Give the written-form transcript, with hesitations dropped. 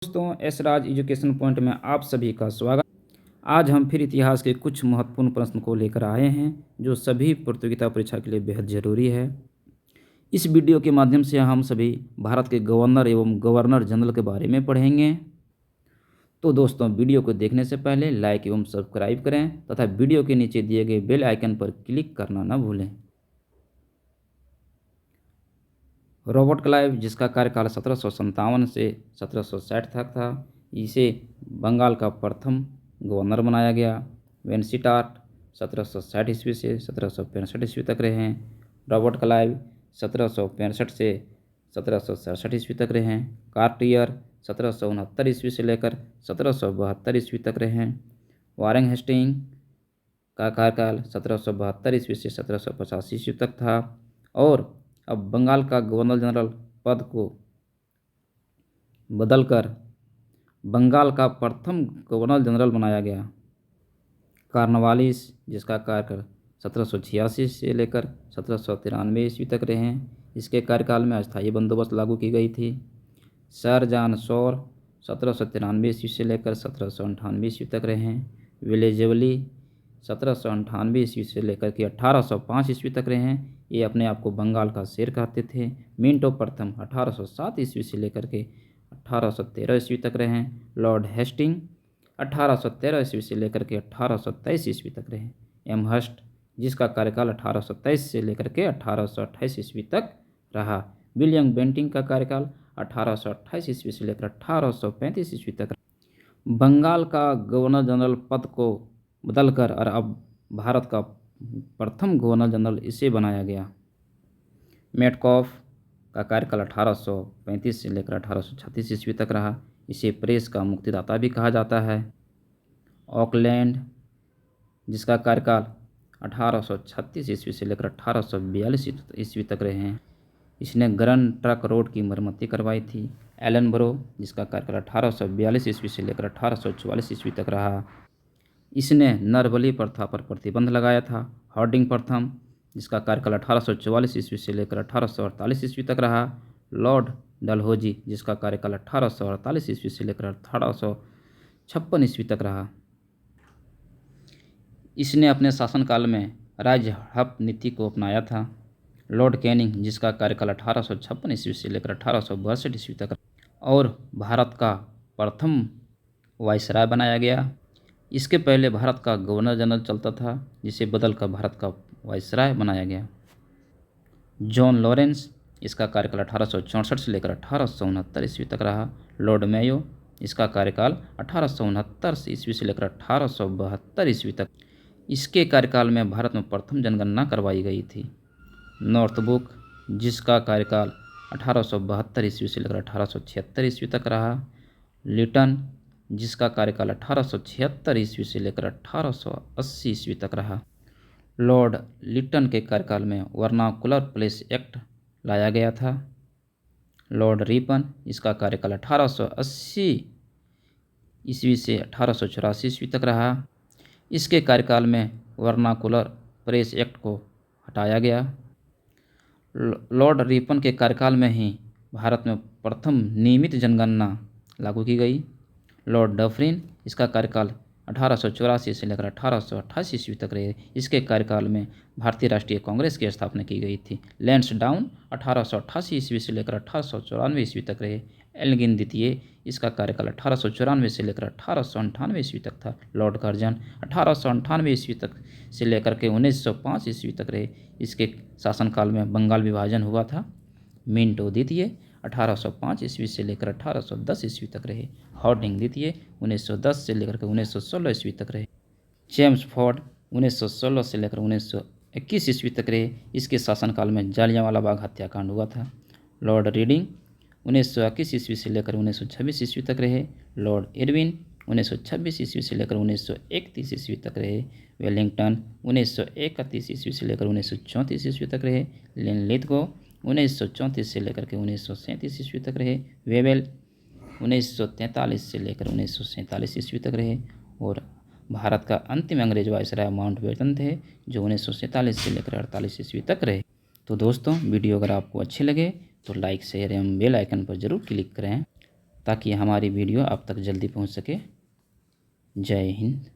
दोस्तों, एस राज education point में आप सभी का स्वागत। आज हम फिर इतिहास के कुछ महत्वपूर्ण प्रश्न को लेकर आए हैं जो सभी प्रतियोगिता परीक्षा के लिए बेहद ज़रूरी है। इस वीडियो के माध्यम से हम सभी भारत के गवर्नर एवं गवर्नर जनरल के बारे में पढ़ेंगे। तो दोस्तों, वीडियो को देखने से पहले लाइक एवं सब्सक्राइब करें तथा वीडियो के नीचे दिए गए बेल आइकन पर क्लिक करना न भूलें। रॉबर्ट क्लाइव, जिसका कार्यकाल 1757 से 1760 तक था, इसे बंगाल का प्रथम गवर्नर बनाया गया। वेनसिटार्ट 1760 ईस्वी से 1765 ईस्वी तक रहे हैं। रॉबर्ट क्लाइव 1765 से 1767 ईस्वी तक रहे हैं। कार्टियर 1769 ईस्वी से लेकर 1772 ईस्वी तक रहे हैं। वारेन हेस्टिंग का कार्यकाल 1772 ईस्वी से 1785 ईस्वी तक था। और अब बंगाल का गवर्नर जनरल पद को बदलकर बंगाल का प्रथम गवर्नर जनरल बनाया गया। कॉर्नवालिस, जिसका कार्यकाल 1786 से लेकर 1793 ईस्वी तक रहे हैं, इसके कार्यकाल में अस्थायी बंदोबस्त लागू की गई थी। सर जॉन शोर 1793 ईस्वी से लेकर 1798 ईस्वी तक रहे हैं। विलेजेवली 1798 ईस्वी से लेकर के 1805 ईस्वी तक रहे हैं। ये अपने आप को बंगाल का शेर कहते थे। मिंटो प्रथम 1807 ईस्वी से लेकर के 1813 ईस्वी तक रहे हैं। लॉर्ड हेस्टिंग 1813 ईस्वी से लेकर के 1823 ईस्वी तक रहे। एमहर्स्ट, जिसका कार्यकाल 1823 से लेकर के 1828 ईस्वी तक रहा। विलियम बेंटिंग का कार्यकाल 1828 ईस्वी से लेकर 1835 ईस्वी तक रहा। बंगाल का गवर्नर जनरल पद को बदलकर और अब भारत का प्रथम गवर्नर जनरल इसे बनाया गया। मेटकॉफ का कार्यकाल 1835 से लेकर 1836 ईस्वी तक रहा। इसे प्रेस का मुक्तिदाता भी कहा जाता है। ऑकलैंड, जिसका कार्यकाल 1836 ईस्वी से लेकर 1842 ईस्वी तक रहे हैं, इसने ग्रैंड ट्रंक रोड की मरम्मती करवाई थी। एलनबरो, जिसका कार्यकाल 1842 ईस्वी से लेकर 1844 ईस्वी तक रहा, इसने नरबली प्रथा पर प्रतिबंध लगाया था। हार्डिंग प्रथम, जिसका कार्यकाल 1844 ईस्वी से लेकर 1848 ईस्वी तक रहा। लॉर्ड डलहौजी, जिसका कार्यकाल 1848 ईस्वी से लेकर 1856 ईस्वी तक रहा, इसने अपने शासनकाल में राज्य हड़प नीति को अपनाया था। लॉर्ड कैनिंग, जिसका कार्यकाल 1856 ईस्वी से लेकर 1862 ईस्वी तक और भारत का प्रथम वायसराय बनाया गया। इसके पहले भारत का गवर्नर जनरल चलता था, जिसे बदलकर भारत का वायसराय बनाया गया। जॉन लॉरेंस, इसका कार्यकाल 1864 से लेकर 1869 ईस्वी तक रहा। लॉर्ड मेयो, इसका कार्यकाल 1869 ईस्वी से लेकर 1872 ईस्वी तक। इसके कार्यकाल में भारत में प्रथम जनगणना करवाई गई थी। नॉर्थबुक, जिसका कार्यकाल 1872 ईस्वी से लेकर 1876 ईस्वी तक रहा। लिटन, जिसका कार्यकाल 1876 ईस्वी से लेकर 1880 ईस्वी तक रहा। लॉर्ड लिटन के कार्यकाल में वर्नाकुलर प्लेस एक्ट लाया गया था। लॉर्ड रिपन, इसका कार्यकाल 1880 ईस्वी से 1884 ईस्वी तक रहा। इसके कार्यकाल में वर्नाकुलर प्रेस एक्ट को हटाया गया। लॉर्ड रिपन के कार्यकाल में ही भारत में प्रथम नियमित जनगणना लागू की गई। लॉर्ड डफरिन, इसका कार्यकाल 1884 से लेकर 1888 ईस्वी तक रहे। इसके कार्यकाल में भारतीय राष्ट्रीय कांग्रेस की स्थापना की गई थी। लैंसडाउन 1888 ईस्वी से लेकर 1894 ईस्वी तक रहे। एल्गिन द्वितीय, इसका कार्यकाल 1894 से लेकर 1898 ईस्वी तक था। लॉर्ड कर्जन 1898 ईस्वी तक से लेकर के 1905 ईस्वी तक रहे। इसके शासनकाल में बंगाल विभाजन हुआ था। मिंटो द्वितीय 1805 ईस्वी से लेकर 1810 ईस्वी तक रहे। हार्डिंग द्वितीय 1910 से लेकर के 1916 ईस्वी तक रहे। चेम्सफोर्ड 1916 से लेकर 1921 ईस्वी तक रहे। इसके शासनकाल में जालियांवाला बाग हत्याकांड हुआ था। लॉर्ड रीडिंग 1921 ईस्वी से लेकर 1926 ईस्वी तक रहे। लॉर्ड इरविन 1926 ईस्वी से लेकर 1931 ईस्वी तक रहे। वेलिंगटन 1931 ईस्वी से लेकर 1934 ईस्वी तक रहे। लिनलिथगो 1934 से लेकर के 1937 ईस्वी तक रहे। वेवेल 1943 से लेकर 1947 ईस्वी तक रहे। और भारत का अंतिम अंग्रेज वायसराय माउंटबेटन थे, जो 1947 से लेकर 48 ईस्वी तक रहे। तो दोस्तों, वीडियो अगर आपको अच्छे लगे तो लाइक शेयर एवं बेल आइकन पर ज़रूर क्लिक करें। ताकि हमारी वीडियो आप तक जल्दी पहुंच सके। जय हिंद।